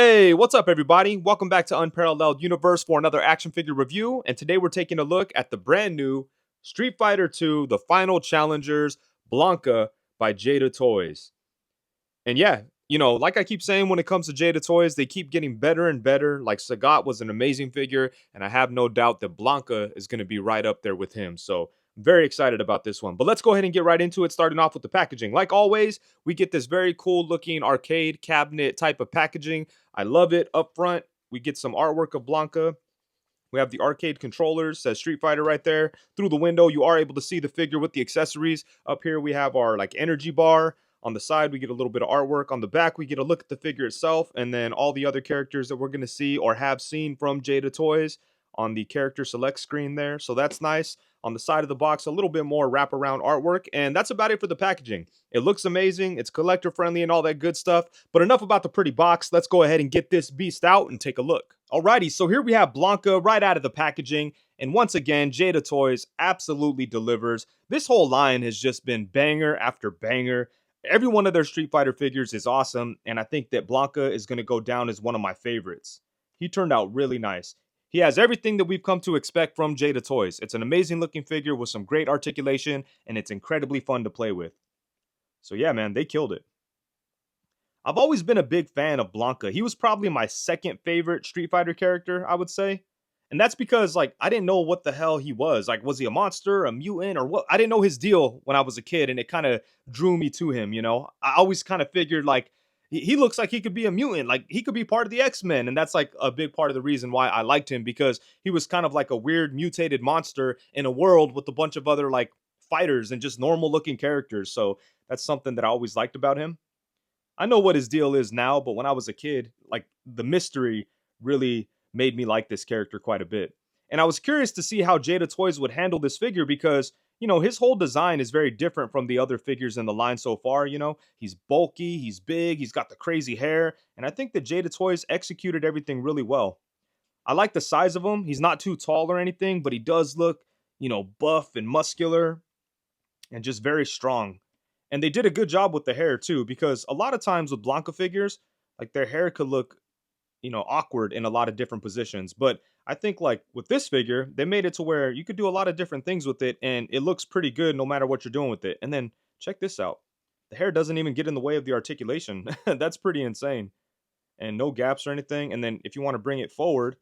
Hey, what's up, everybody? Welcome back to Unparalleled Universe for another action figure review. And today we're taking a look at the brand new Street Fighter 2, The Final Challengers, Blanka by Jada Toys. And yeah, like I keep saying when it comes to Jada Toys, they keep getting better and better. Like Sagat was an amazing figure, and I have no doubt that Blanka is going to be right up there with him. So I'm very excited about this one. But let's go ahead and get right into it, starting off with the packaging. Like always, we get this very cool looking arcade cabinet type of packaging. I love it. Up front, we get some artwork of Blanka. We have the arcade controllers, says Street Fighter right there. Through the window, you are able to see the figure with the accessories. Up here, we have our energy bar. On the side, we get a little bit of artwork. On the back, we get a look at the figure itself, and then all the other characters that we're going to see or have seen from Jada Toys on the character select screen there. So that's nice. On the side of the box, a little bit more wraparound artwork, and that's about it for the packaging. It looks amazing. It's collector friendly and all that good stuff. But enough about the pretty box. Let's go ahead and get this beast out and take a look. Alrighty, so here we have Blanka right out of the packaging. And once again, Jada Toys absolutely delivers. This whole line has just been banger after banger. Every one of their Street Fighter figures is awesome, and I think that Blanka is going to go down as one of my favorites. He turned out really nice. He has everything that we've come to expect from Jada Toys. It's an amazing looking figure with some great articulation, and it's incredibly fun to play with. So yeah, man, they killed it. I've always been a big fan of Blanka. He was probably my second favorite Street Fighter character, I would say. And that's because, I didn't know what the hell he was. Was he a monster, a mutant, or what? I didn't know his deal when I was a kid, and it kind of drew me to him, I always kind of figured, he looks like he could be a mutant. Like, he could be part of the X-Men, and that's, a big part of the reason why I liked him, because he was kind of like a weird mutated monster in a world with a bunch of other, fighters and just normal-looking characters. So that's something that I always liked about him. I know what his deal is now, but when I was a kid, the mystery really made me like this character quite a bit. And I was curious to see how Jada Toys would handle this figure because, his whole design is very different from the other figures in the line so far, He's bulky, he's big, he's got the crazy hair, and I think that Jada Toys executed everything really well. I like the size of him. He's not too tall or anything, but he does look, buff and muscular and just very strong. And they did a good job with the hair too, because a lot of times with Blanka figures, their hair could look, awkward in a lot of different positions. But I think with this figure, they made it to where you could do a lot of different things with it, and it looks pretty good no matter what you're doing with it. And then check this out. The hair doesn't even get in the way of the articulation. That's pretty insane. And no gaps or anything. And then if you want to bring it forward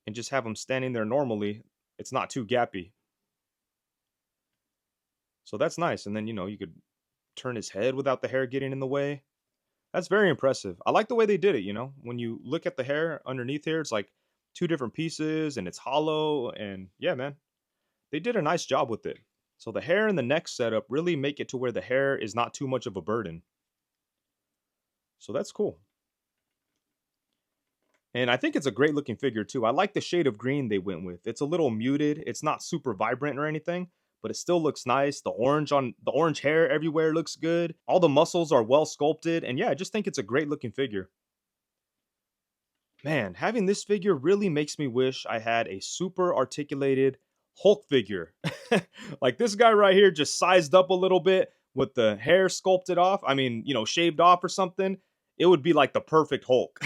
and just have him standing there normally, it's not too gappy. So that's nice. And then, you could turn his head without the hair getting in the way. That's very impressive. I like the way they did it. When you look at the hair underneath here, it's like two different pieces and it's hollow. And yeah, man, they did a nice job with it. So the hair and the neck setup really make it to where the hair is not too much of a burden. So that's cool. And I think it's a great looking figure too. I like the shade of green they went with. It's a little muted. It's not super vibrant or anything, but it still looks nice. The orange hair everywhere looks good. All the muscles are well sculpted. And yeah, I just think it's a great looking figure. Man, having this figure really makes me wish I had a super articulated Hulk figure. Like this guy right here, just sized up a little bit with the hair sculpted off. I mean, shaved off or something. It would be like the perfect Hulk.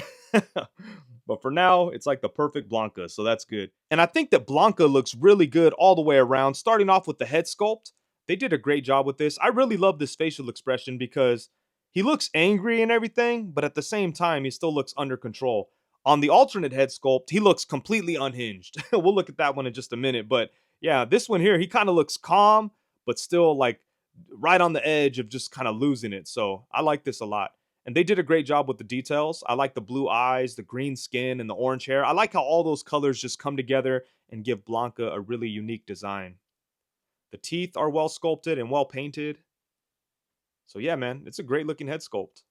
But for now, it's like the perfect Blanka, so that's good. And I think that Blanka looks really good all the way around, starting off with the head sculpt. They did a great job with this. I really love this facial expression because he looks angry and everything, but at the same time, he still looks under control. On the alternate head sculpt, he looks completely unhinged. We'll look at that one in just a minute. But yeah, this one here, he kind of looks calm, but still right on the edge of just kind of losing it. So I like this a lot. And they did a great job with the details. I like the blue eyes, the green skin, and the orange hair. I like how all those colors just come together and give Blanka a really unique design. The teeth are well sculpted and well painted. So yeah, man, it's a great looking head sculpt.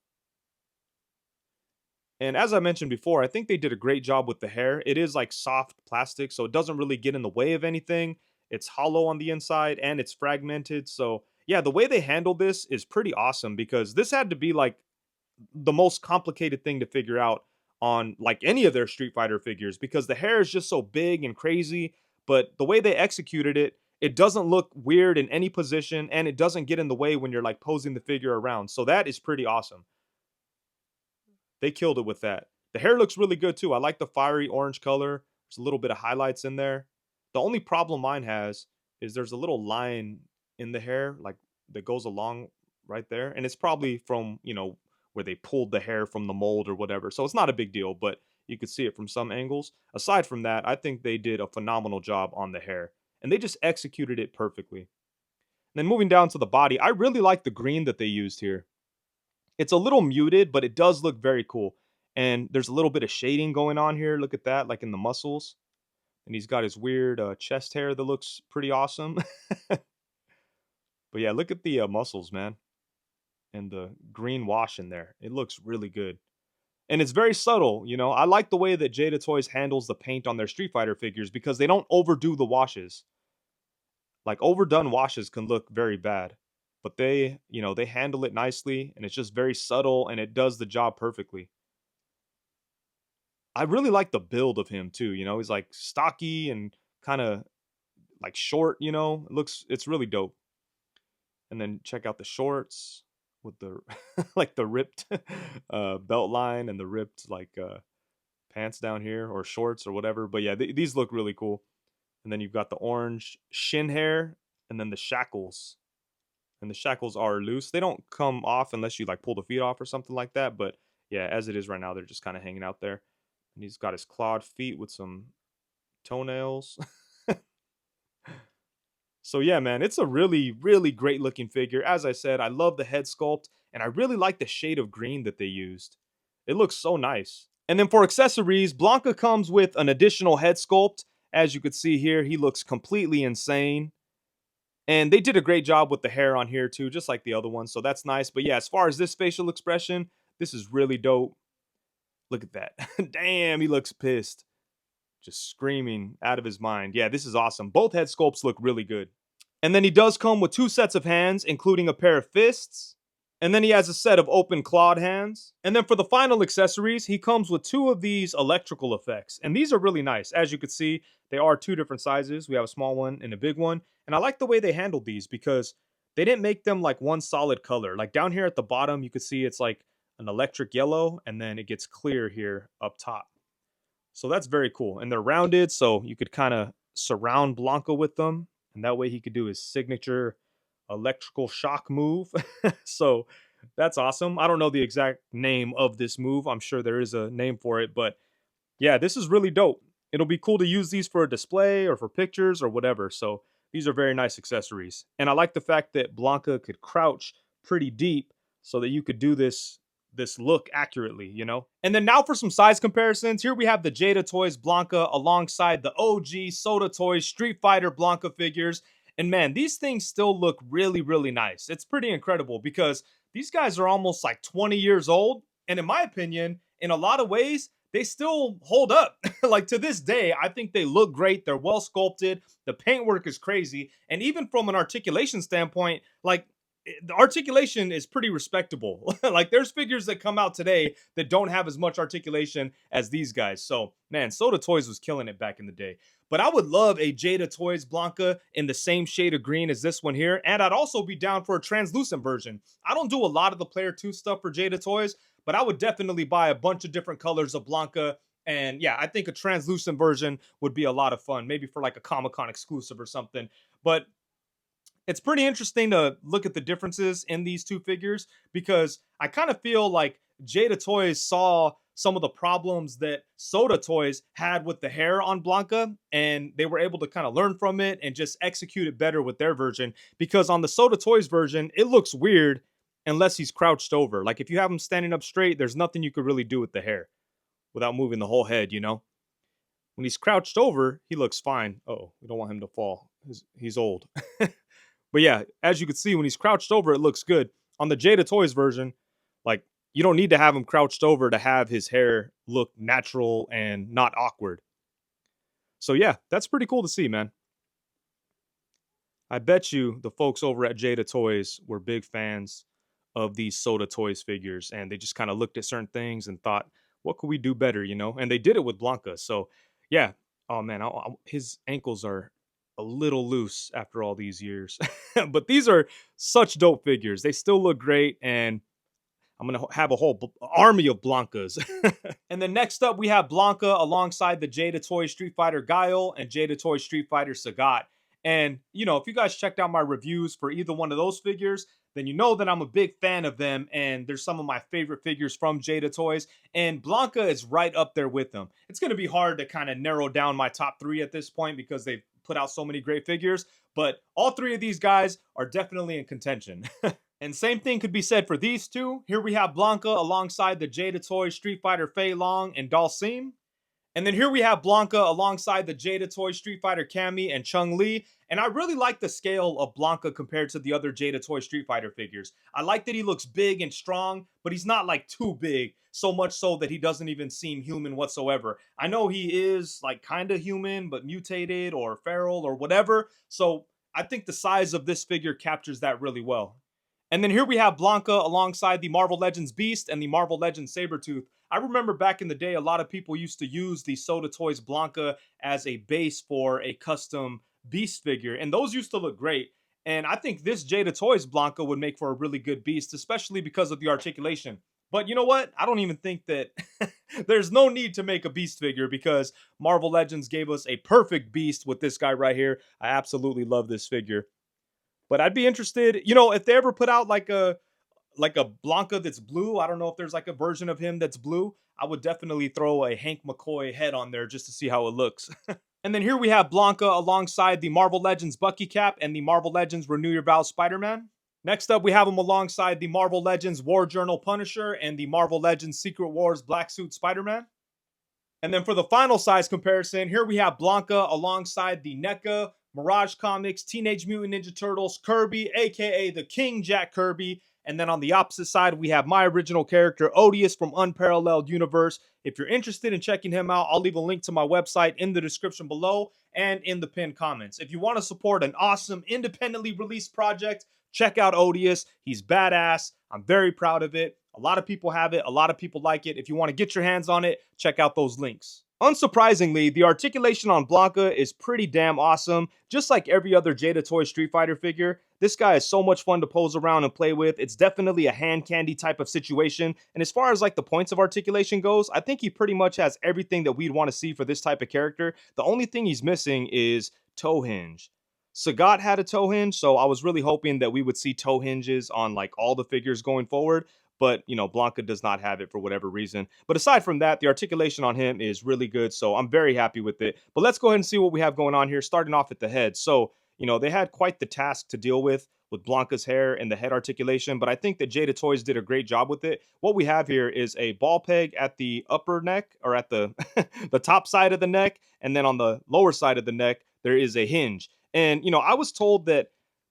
And as I mentioned before, I think they did a great job with the hair. It is like soft plastic, so it doesn't really get in the way of anything. It's hollow on the inside and it's fragmented. So yeah, the way they handled this is pretty awesome because this had to be the most complicated thing to figure out on any of their Street Fighter figures because the hair is just so big and crazy, but the way they executed it, it doesn't look weird in any position and it doesn't get in the way when you're posing the figure around. So that is pretty awesome. They killed it with that. The hair looks really good too. I like the fiery orange color. There's a little bit of highlights in there. The only problem mine has is there's a little line in the hair, like that goes along right there. And it's probably from, where they pulled the hair from the mold or whatever. So it's not a big deal, but you could see it from some angles. Aside from that, I think they did a phenomenal job on the hair and they just executed it perfectly. And then moving down to the body, I really like the green that they used here. It's a little muted, but it does look very cool. And there's a little bit of shading going on here. Look at that, like in the muscles. And he's got his weird chest hair that looks pretty awesome. But yeah, look at the muscles, man. And the green wash in there. It looks really good. And it's very subtle, I like the way that Jada Toys handles the paint on their Street Fighter figures because they don't overdo the washes. Like overdone washes can look very bad. But they handle it nicely and it's just very subtle and it does the job perfectly. I really like the build of him too, he's like stocky and kind of like short, it's really dope. And then check out the shorts with the like the ripped belt line and the ripped like pants down here or shorts or whatever. But yeah, these look really cool. And then you've got the orange shin hair and then the shackles. And the shackles are loose. They don't come off unless you like pull the feet off or something like that. But yeah, as it is right now, they're just kind of hanging out there. And he's got his clawed feet with some toenails. So yeah, man, it's a really, really great looking figure. As I said, I love the head sculpt and I really like the shade of green that they used. It looks so nice. And then for accessories, Blanka comes with an additional head sculpt. As you could see here, he looks completely insane. And they did a great job with the hair on here too, just like the other one. So that's nice. But yeah, as far as this facial expression, this is really dope. Look at that. Damn, he looks pissed. Just screaming out of his mind. Yeah, this is awesome. Both head sculpts look really good. And then he does come with 2 sets of hands, including a pair of fists. And then he has a set of open clawed hands. And then for the final accessories, he comes with 2 of these electrical effects. And these are really nice. As you can see, they are 2 different sizes. We have a small one and a big one. And I like the way they handled these because they didn't make them like one solid color. Like down here at the bottom, you can see it's like an electric yellow and then it gets clear here up top. So that's very cool. And they're rounded, so you could kind of surround Blanka with them. And that way he could do his signature electrical shock move. So that's awesome. I don't know the exact name of this move. I'm sure there is a name for it. But yeah, this is really dope. It'll be cool to use these for a display or for pictures or whatever. So these are very nice accessories. And I like the fact that Blanka could crouch pretty deep so that you could do this look accurately. And then now for some size comparisons. Here we have the Jada Toys Blanka alongside the OG Soda Toys Street Fighter Blanka figures. And man, these things still look really, really nice. It's pretty incredible because these guys are almost like 20 years old. And in my opinion, in a lot of ways, they still hold up. Like to this day, I think they look great. They're well sculpted. The paintwork is crazy. And even from an articulation standpoint, like the articulation is pretty respectable. Like there's figures that come out today that don't have as much articulation as these guys. So man, Soda Toys was killing it back in the day. But I would love a Jada Toys Blanka in the same shade of green as this one here. And I'd also be down for a translucent version. I don't do a lot of the Player 2 stuff for Jada Toys, but I would definitely buy a bunch of different colors of Blanka. And yeah, I think a translucent version would be a lot of fun. Maybe for like a Comic-Con exclusive or something. But it's pretty interesting to look at the differences in these 2 figures because I kind of feel like Jada Toys saw some of the problems that Soda Toys had with the hair on Blanka, and they were able to kind of learn from it and just execute it better with their version. Because on the Soda Toys version, it looks weird unless he's crouched over. Like if you have him standing up straight, there's nothing you could really do with the hair without moving the whole head, When he's crouched over, he looks fine. Oh, we don't want him to fall. He's old. But yeah, as you can see, when he's crouched over, it looks good. On the Jada Toys version, like, you don't need to have him crouched over to have his hair look natural and not awkward. So yeah, that's pretty cool to see, man. I bet you the folks over at Jada Toys were big fans of these Soda Toys figures, and they just kind of looked at certain things and thought, what could we do better, And they did it with Blanka. So yeah, oh man, his ankles are a little loose after all these years. But these are such dope figures. They still look great, and I'm going to have a whole army of Blankas. And then next up, we have Blanka alongside the Jada Toys Street Fighter Guile and Jada Toys Street Fighter Sagat. And, you know, if you guys checked out my reviews for either one of those figures, then you know that I'm a big fan of them. And there's some of my favorite figures from Jada Toys. And Blanka is right up there with them. It's going to be hard to kind of narrow down my top three at this point because they've put out so many great figures. But all three of these guys are definitely in contention. And same thing could be said for these two. Here we have Blanka alongside the Jada Toys Street Fighter Fei Long and Dalsim. And then here we have Blanka alongside the Jada Toys Street Fighter Cammy and Chung Li. And I really like the scale of Blanka compared to the other Jada Toys Street Fighter figures. I like that he looks big and strong, but he's not like too big, so much so that he doesn't even seem human whatsoever. I know he is like kind of human, but mutated or feral or whatever. So I think the size of this figure captures that really well. And then here we have Blanka alongside the Marvel Legends Beast and the Marvel Legends Sabretooth. I remember back in the day, a lot of people used to use the Soda Toys Blanka as a base for a custom Beast figure, and those used to look great. And I think this Jada Toys Blanka would make for a really good Beast, especially because of the articulation. But you know what? I don't even think that there's no need to make a Beast figure because Marvel Legends gave us a perfect Beast with this guy right here. I absolutely love this figure. But I'd be interested, you know, if they ever put out like a Blanka that's blue. I don't know if there's like a version of him that's blue. I would definitely throw a Hank McCoy head on there just to see how it looks. And then here we have Blanka alongside the Marvel Legends Bucky Cap and the Marvel Legends Renew Your Vows Spider-Man. Next up, we have him alongside the Marvel Legends War Journal Punisher and the Marvel Legends Secret Wars Black Suit Spider-Man. And then for the final size comparison, here we have Blanka alongside the NECA, Mirage Comics, Teenage Mutant Ninja Turtles, Kirby, aka the King Jack Kirby. And then on the opposite side, we have my original character, Odious from Unparalleled Universe. If you're interested in checking him out, I'll leave a link to my website in the description below and in the pinned comments. If you want to support an awesome, independently released project, check out Odious. He's badass. I'm very proud of it. A lot of people have it. A lot of people like it. If you want to get your hands on it, check out those links. Unsurprisingly, the articulation on Blanka is pretty damn awesome. Just like every other Jada Toys Street Fighter figure, this guy is so much fun to pose around and play with. It's definitely a hand candy type of situation. And as far as like the points of articulation goes, I think he pretty much has everything that we'd want to see for this type of character. The only thing he's missing is toe hinge. Sagat had a toe hinge, so I was really hoping that we would see toe hinges on like all the figures going forward. But, you know, Blanka does not have it for whatever reason. But aside from that, the articulation on him is really good. So I'm very happy with it. But let's go ahead and see what we have going on here, starting off at the head. So, you know, they had quite the task to deal with Blanka's hair and the head articulation. But I think that Jada Toys did a great job with it. What we have here is a ball peg at the upper neck, or at the, the top side of the neck. And then on the lower side of the neck, there is a hinge. And, you know, I was told that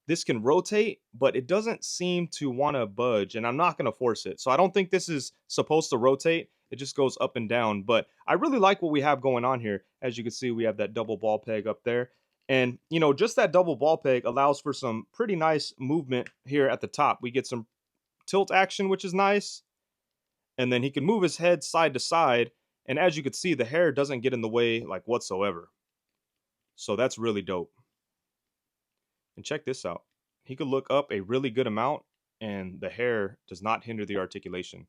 this can rotate, but it doesn't seem to want to budge, and I'm not going to force it. So I don't think this is supposed to rotate. It just goes up and down, but I really like what we have going on here. As you can see, we have that double ball peg up there. And, you know, just that double ball peg allows for some pretty nice movement here at the top. We get some tilt action, which is nice. And then he can move his head side to side. And as you can see, the hair doesn't get in the way like whatsoever. So that's really dope. And check this out. He could look up a really good amount and the hair does not hinder the articulation.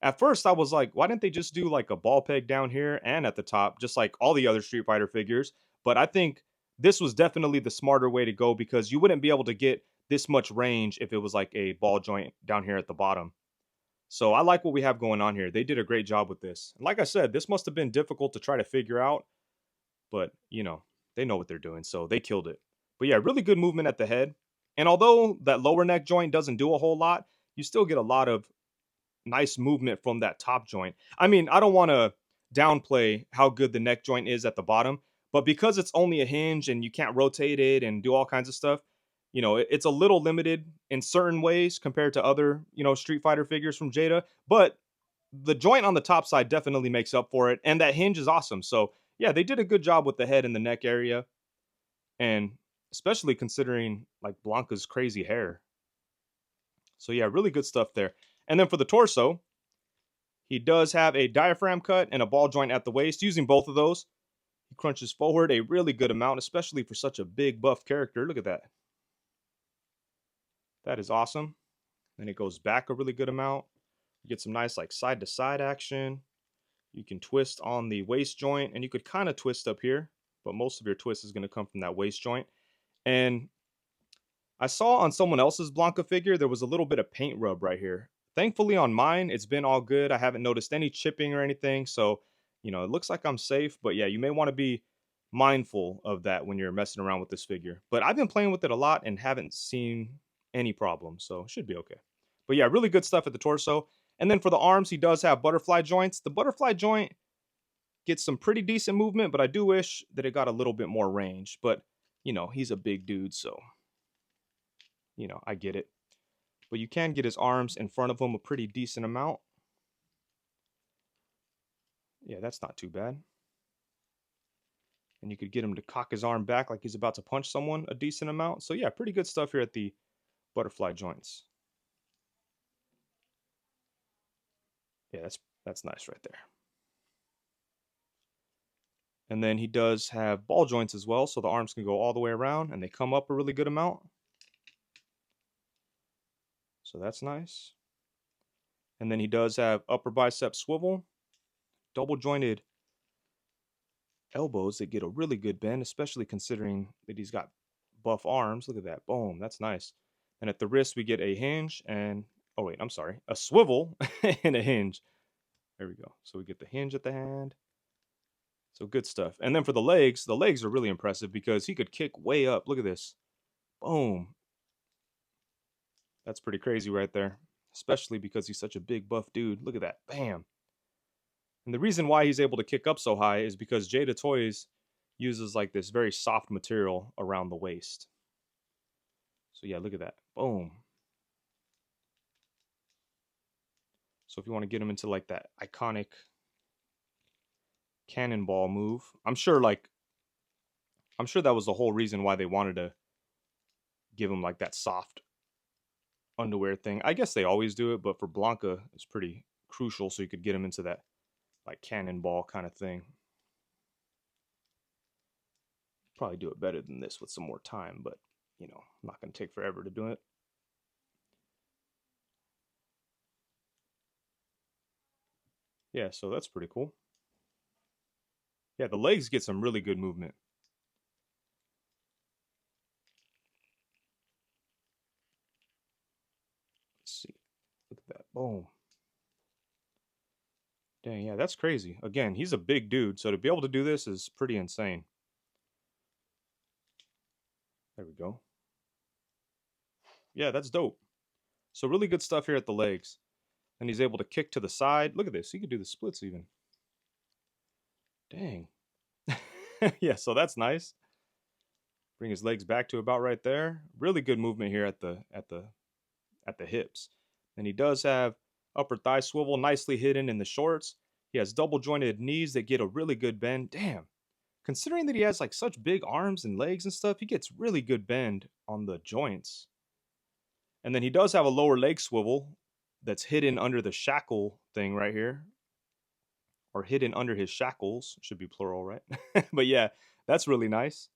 At first, I was like, why didn't they just do like a ball peg down here and at the top, just like all the other Street Fighter figures? But I think this was definitely the smarter way to go because you wouldn't be able to get this much range if it was like a ball joint down here at the bottom. So I like what we have going on here. They did a great job with this. And like I said, this must have been difficult to try to figure out, but you know, they know what they're doing, so they killed it. But yeah, really good movement at the head. And although that lower neck joint doesn't do a whole lot, you still get a lot of nice movement from that top joint. I mean, I don't want to downplay how good the neck joint is at the bottom, but because it's only a hinge and you can't rotate it and do all kinds of stuff, you know, it's a little limited in certain ways compared to other, you know, Street Fighter figures from Jada. But the joint on the top side definitely makes up for it. And that hinge is awesome. So yeah, they did a good job with the head and the neck area. And especially considering like Blanka's crazy hair. So yeah, really good stuff there. And then for the torso, he does have a diaphragm cut and a ball joint at the waist. Using both of those, he crunches forward a really good amount, especially for such a big buff character. Look at that. That is awesome. and it goes back a really good amount. You get some nice like side to side action. You can twist on the waist joint, and you could kind of twist up here, but most of your twist is going to come from that waist joint. And I saw on someone else's Blanka figure, there was a little bit of paint rub right here. Thankfully on mine, it's been all good. I haven't noticed any chipping or anything. So, you know, it looks like I'm safe. But yeah, you may want to be mindful of that when you're messing around with this figure. But I've been playing with it a lot and haven't seen any problems. So it should be okay. But yeah, really good stuff at the torso. And then for the arms, he does have butterfly joints. The butterfly joint gets some pretty decent movement, but I do wish that it got a little bit more range. But, you know, he's a big dude, so, you know, I get it. But you can get his arms in front of him a pretty decent amount. Yeah, that's not too bad. And you could get him to cock his arm back like he's about to punch someone a decent amount. So yeah, pretty good stuff here at the butterfly joints. Yeah, that's nice right there. And then he does have ball joints as well, so the arms can go all the way around and they come up a really good amount. So that's nice. And then he does have upper bicep swivel, double jointed elbows that get a really good bend, especially considering that he's got buff arms. Look at that. Boom. That's nice. And at the wrist, we get a hinge and, oh wait, I'm sorry, a swivel and a hinge. There we go. So we get the hinge at the hand. So good stuff. And then for the legs are really impressive because he could kick way up. Look at this. Boom. That's pretty crazy right there, especially because he's such a big buff dude. Look at that. Bam. And the reason why he's able to kick up so high is because Jada Toys uses like this very soft material around the waist. So yeah, look at that. Boom. So if you want to get him into like that iconic cannonball move, I'm sure that was the whole reason why they wanted to give him like that soft underwear thing. I guess they always do it, but for Blanka, it's pretty crucial so you could get him into that like cannonball kind of thing. Probably do it better than this with some more time, but you know, I'm not going to take forever to do it. Yeah, so that's pretty cool. Yeah, the legs get some really good movement. Let's see. Look at that. Boom. Dang, yeah, that's crazy. Again, he's a big dude, so to be able to do this is pretty insane. There we go. Yeah, that's dope. So really good stuff here at the legs. And he's able to kick to the side. Look at this. He could do the splits even. Dang. Yeah, so that's nice. Bring his legs back to about right there. Really good movement here at the hips. And he does have upper thigh swivel nicely hidden in the shorts. He has double jointed knees that get a really good bend. Damn. Considering that he has like such big arms and legs and stuff, he gets really good bend on the joints. And then he does have a lower leg swivel that's hidden under the shackle thing right here. Or hidden under his shackles. Should be plural, right? But yeah, that's really nice.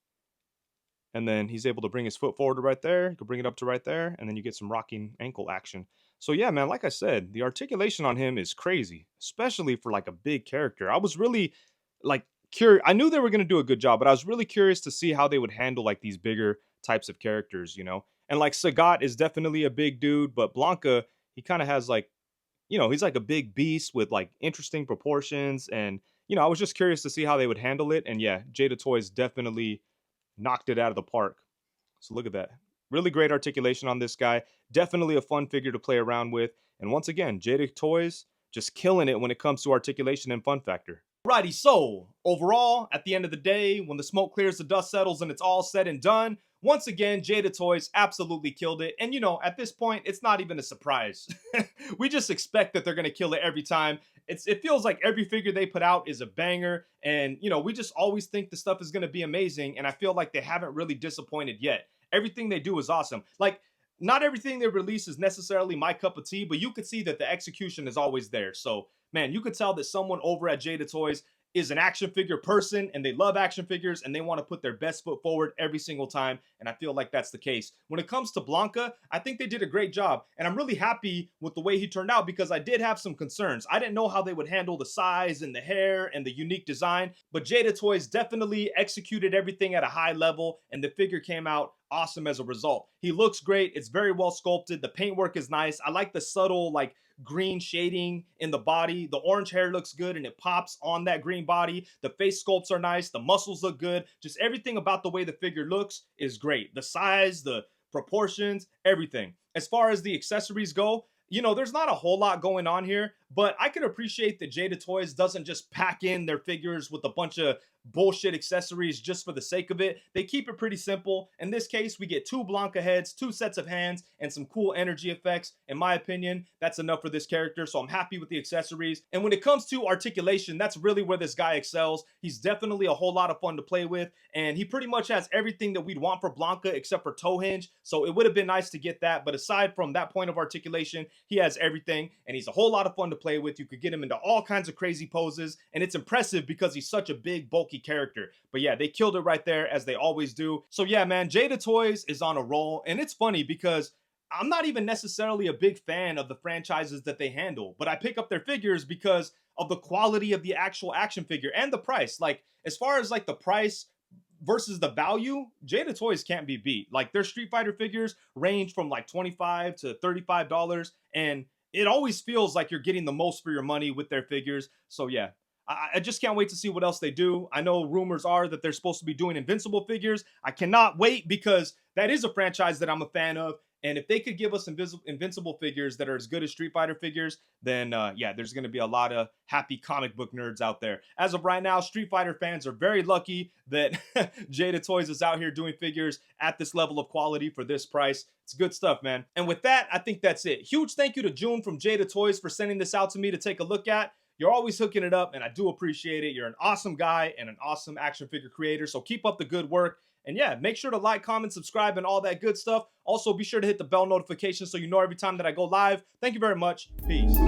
And then he's able to bring his foot forward to right there. You can bring it up to right there. And then you get some rocking ankle action. So yeah, man, like I said, the articulation on him is crazy. Especially for like a big character. I was really like curious. I knew they were going to do a good job. But I was really curious to see how they would handle like these bigger types of characters, you know? And like Sagat is definitely a big dude. But Blanka, he kind of has like, you know, he's like a big beast with like interesting proportions. And, you know, I was just curious to see how they would handle it. And yeah, Jada Toys definitely knocked it out of the park. So look at that. Really great articulation on this guy. Definitely a fun figure to play around with. And once again, Jada Toys just killing it when it comes to articulation and fun factor. Alrighty, so overall, at the end of the day, when the smoke clears, the dust settles, and it's all said and done, once again, Jada Toys absolutely killed it. And, you know, at this point, it's not even a surprise. We just expect that they're going to kill it every time. It feels like every figure they put out is a banger. And, you know, we just always think the stuff is going to be amazing. And I feel like they haven't really disappointed yet. Everything they do is awesome. Like, not everything they release is necessarily my cup of tea, but you could see that the execution is always there. So, man, you could tell that someone over at Jada Toys is an action figure person and they love action figures and they want to put their best foot forward every single time. And I feel like that's the case. When it comes to Blanka, I think they did a great job. And I'm really happy with the way he turned out because I did have some concerns. I didn't know how they would handle the size and the hair and the unique design, but Jada Toys definitely executed everything at a high level and the figure came out awesome as a result. He looks great. It's very well sculpted. The paintwork is nice. I like the subtle like green shading in the body. The orange hair looks good and it pops on that green body. The face sculpts are nice. The muscles look good. Just everything about the way the figure looks is great. The size, the proportions, everything. As far as the accessories go, you know, there's not a whole lot going on here, but I can appreciate that Jada Toys doesn't just pack in their figures with a bunch of bullshit accessories just for the sake of it. They keep it pretty simple. In this case, we get 2 Blanka heads, 2 sets of hands, and some cool energy effects. In my opinion, that's enough for this character, so I'm happy with the accessories. And when it comes to articulation, that's really where this guy excels. He's definitely a whole lot of fun to play with, and he pretty much has everything that we'd want for Blanka except for toe hinge, so it would have been nice to get that. But aside from that point of articulation, he has everything, and he's a whole lot of fun to play with. You could get him into all kinds of crazy poses, and it's impressive because he's such a big, bulky character. But yeah, they killed it right there, as they always do. So yeah, man, Jada Toys is on a roll, and it's funny because I'm not even necessarily a big fan of the franchises that they handle, but I pick up their figures because of the quality of the actual action figure and the price. Like, as far as like the price versus the value, Jada Toys can't be beat. Like, their Street Fighter figures range from like $25 to $35, and it always feels like you're getting the most for your money with their figures. So yeah, I just can't wait to see what else they do. I know rumors are that they're supposed to be doing Invincible figures. I cannot wait because that is a franchise that I'm a fan of. And if they could give us Invincible figures that are as good as Street Fighter figures, then yeah, there's going to be a lot of happy comic book nerds out there. As of right now, Street Fighter fans are very lucky that Jada Toys is out here doing figures at this level of quality for this price. It's good stuff, man. And with that, I think that's it. Huge thank you to June from Jada Toys for sending this out to me to take a look at. You're always hooking it up, and I do appreciate it. You're an awesome guy and an awesome action figure creator, so keep up the good work. And yeah, make sure to like, comment, subscribe, and all that good stuff. Also, be sure to hit the bell notification so you know every time that I go live. Thank you very much. Peace.